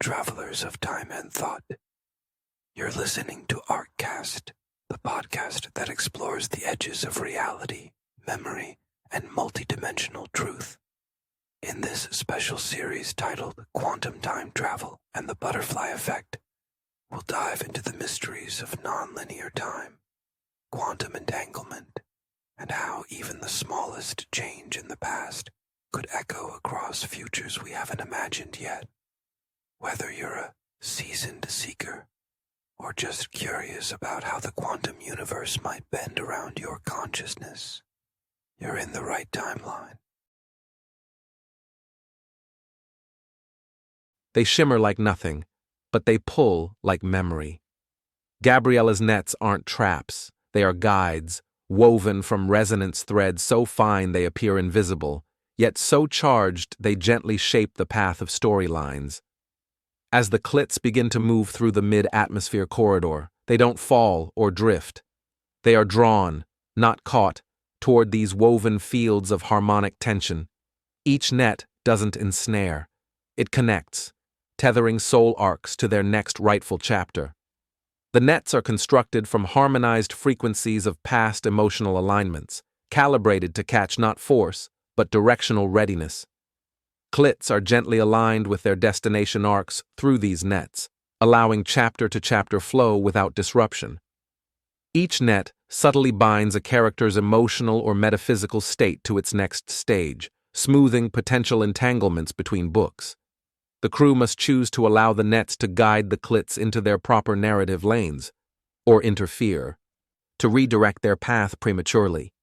travelers of time and thought. You're listening to Artcast, the podcast that explores the edges of reality, memory, and multidimensional truth. In this special series titled Quantum Time Travel and the Butterfly Effect, we'll dive into the mysteries of nonlinear time, quantum entanglement, and how even the smallest change in the past could echo across futures we haven't imagined yet. Whether you're a seasoned seeker or just curious about how the quantum universe might bend around your consciousness, you're in the right timeline. They shimmer like nothing, but they pull like memory. Gabriella's nets aren't traps, they are guides, woven from resonance threads so fine they appear invisible, yet so charged they gently shape the path of storylines. As the CLITs begin to move through the mid-atmosphere corridor, they don't fall or drift. They are drawn, not caught, toward these woven fields of harmonic tension. Each net doesn't ensnare. It connects, tethering soul arcs to their next rightful chapter. The nets are constructed from harmonized frequencies of past emotional alignments, calibrated to catch not force, but directional readiness. CLITs are gently aligned with their destination arcs through these nets, allowing chapter-to-chapter flow without disruption. Each net subtly binds a character's emotional or metaphysical state to its next stage, smoothing potential entanglements between books. The crew must choose to allow the nets to guide the CLITs into their proper narrative lanes, or interfere, to redirect their path prematurely.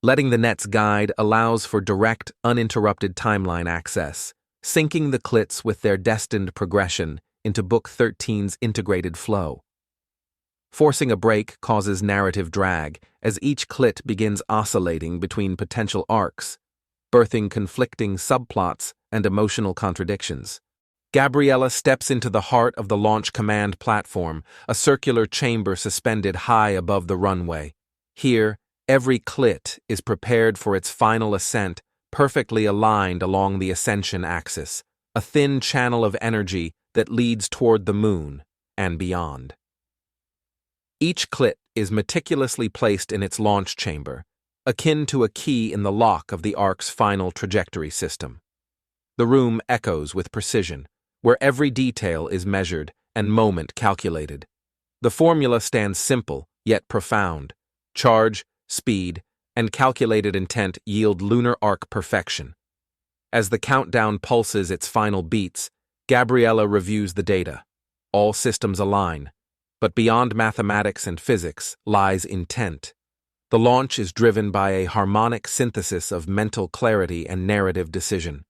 Letting the nets guide allows for direct, uninterrupted timeline access, syncing the CLITs with their destined progression into Book 13's integrated flow. Forcing a break causes narrative drag, as each CLIT begins oscillating between potential arcs, birthing conflicting subplots and emotional contradictions. Gabriella steps into the heart of the launch command platform, a circular chamber suspended high above the runway. Here, every CLIT is prepared for its final ascent, perfectly aligned along the ascension axis, a thin channel of energy that leads toward the moon and beyond. Each CLIT is meticulously placed in its launch chamber, akin to a key in the lock of the Ark's final trajectory system. The room echoes with precision, where every detail is measured and moment calculated. The formula stands simple, yet profound. Charge, speed, and calculated intent yield lunar arc perfection. As the countdown pulses its final beats, Gabriella reviews the data. All systems align, but beyond mathematics and physics lies intent. The launch is driven by a harmonic synthesis of mental clarity and narrative decision.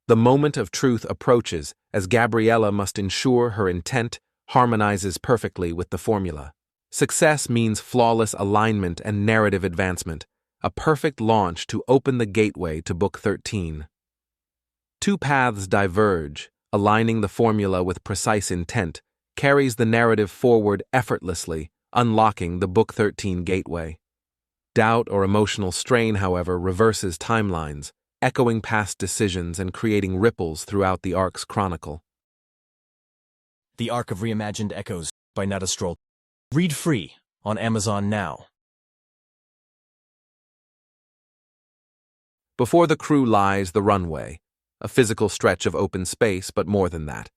The moment of truth approaches as Gabriella must ensure her intent harmonizes perfectly with the formula. Success means flawless alignment and narrative advancement, a perfect launch to open the gateway to Book 13. Two paths diverge, aligning the formula with precise intent, carries the narrative forward effortlessly, unlocking the Book 13 gateway. Doubt or emotional strain, however, reverses timelines, echoing past decisions and creating ripples throughout the Ark's chronicle. The Ark of Reimagined Echoes by Nada Stroll. Read free on Amazon now. Before the crew lies the runway, a physical stretch of open space, but more than that.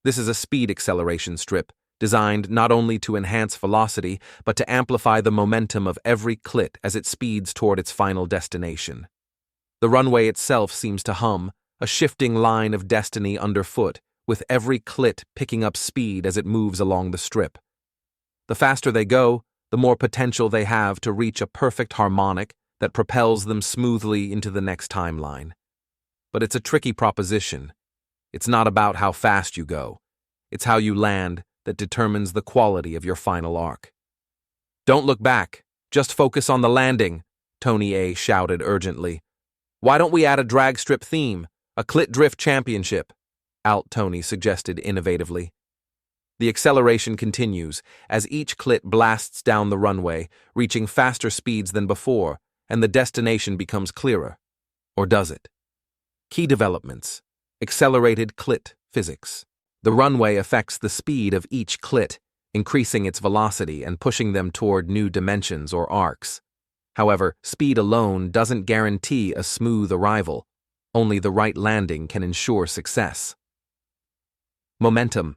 This is a speed acceleration strip, designed not only to enhance velocity, but to amplify the momentum of every CLIT as it speeds toward its final destination. The runway itself seems to hum, a shifting line of destiny underfoot, with every CLIT picking up speed as it moves along the strip. The faster they go, the more potential they have to reach a perfect harmonic that propels them smoothly into the next timeline. But it's a tricky proposition. It's not about how fast you go. It's how you land that determines the quality of your final arc. "Don't look back. Just focus on the landing," Tony A. shouted urgently. "Why don't we add a drag strip theme? A CLIT drift championship?" Alt Tony suggested innovatively. The acceleration continues as each CLIT blasts down the runway, reaching faster speeds than before, and the destination becomes clearer. Or does it? Key developments. Accelerated CLIT physics. The runway affects the speed of each CLIT, increasing its velocity and pushing them toward new dimensions or arcs. However, speed alone doesn't guarantee a smooth arrival. Only the right landing can ensure success. Momentum.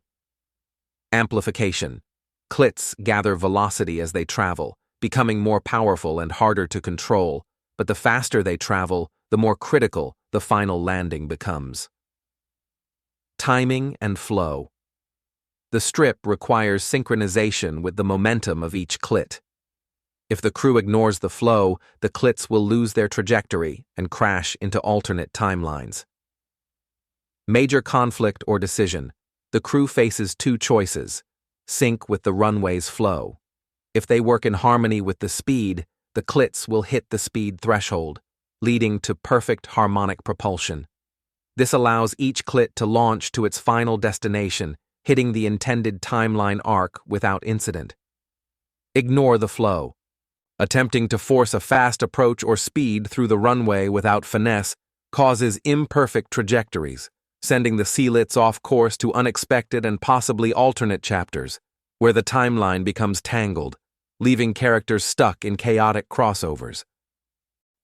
Amplification. CLITs gather velocity as they travel, becoming more powerful and harder to control, but the faster they travel, the more critical the final landing becomes. Timing and flow. The strip requires synchronization with the momentum of each CLIT. If the crew ignores the flow, the CLITs will lose their trajectory and crash into alternate timelines. Major conflict or decision. The crew faces two choices: sync with the runway's flow. If they work in harmony with the speed, the CLITs will hit the speed threshold, leading to perfect harmonic propulsion. This allows each CLIT to launch to its final destination, hitting the intended timeline arc without incident. Ignore the flow. Attempting to force a fast approach or speed through the runway without finesse causes imperfect trajectories, sending the CLITs off course to unexpected and possibly alternate chapters, where the timeline becomes tangled, leaving characters stuck in chaotic crossovers.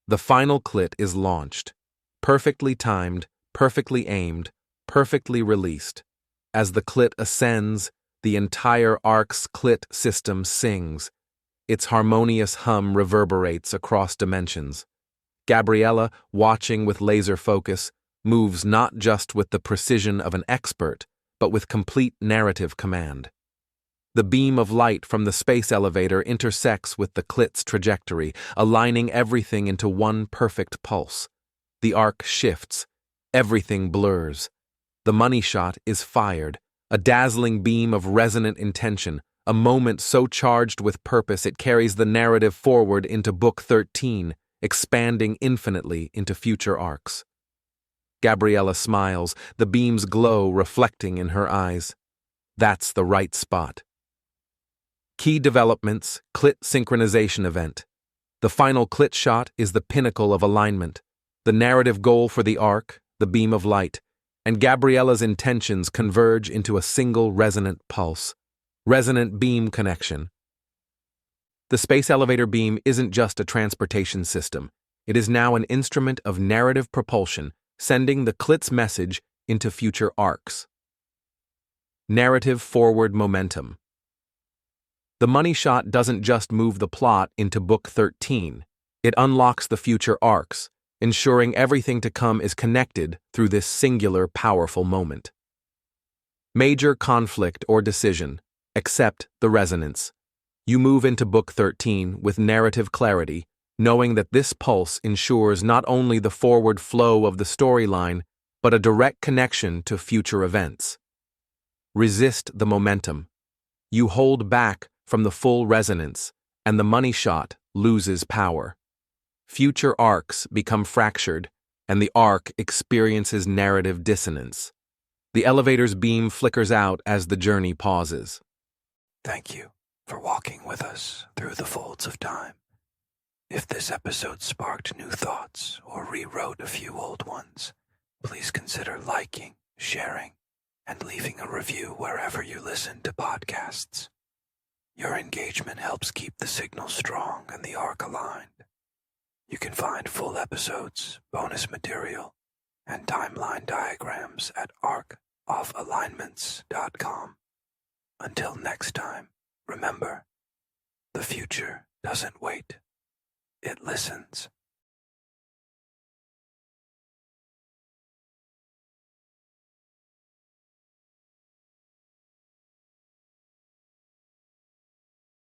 The final CLIT is launched, perfectly timed, perfectly aimed, perfectly released. As the CLIT ascends, the entire Ark's CLIT system sings. Its harmonious hum reverberates across dimensions. Gabriella, watching with laser focus, moves not just with the precision of an expert, but with complete narrative command. The beam of light from the space elevator intersects with the CLIT's trajectory, aligning everything into one perfect pulse. The arc shifts. Everything blurs. The money shot is fired, a dazzling beam of resonant intention, a moment so charged with purpose it carries the narrative forward into Book 13, expanding infinitely into future arcs. Gabriella smiles, the beam's glow reflecting in her eyes. That's the right spot. Key developments, CLIT synchronization event. The final CLIT shot is the pinnacle of alignment, the narrative goal for the arc, the beam of light, and Gabriella's intentions converge into a single resonant pulse. Resonant beam connection. The space elevator beam isn't just a transportation system. It is now an instrument of narrative propulsion, sending the CLIT's message into future arcs. Narrative forward momentum. The money shot doesn't just move the plot into Book 13. It unlocks the future arcs, ensuring everything to come is connected through this singular, powerful moment. Major conflict or decision. Accept the resonance. You move into Book 13 with narrative clarity, knowing that this pulse ensures not only the forward flow of the storyline, but a direct connection to future events. Resist the momentum. You hold back from the full resonance, and the money shot loses power. Future arcs become fractured, and the arc experiences narrative dissonance. The elevator's beam flickers out as the journey pauses. Thank you for walking with us through the folds of time. If this episode sparked new thoughts or rewrote a few old ones, please consider liking, sharing, and leaving a review wherever you listen to podcasts. Your engagement helps keep the signal strong and the arc aligned. You can find full episodes, bonus material, and timeline diagrams at arkofalignments.com. Until next time, remember, the future doesn't wait. It listens.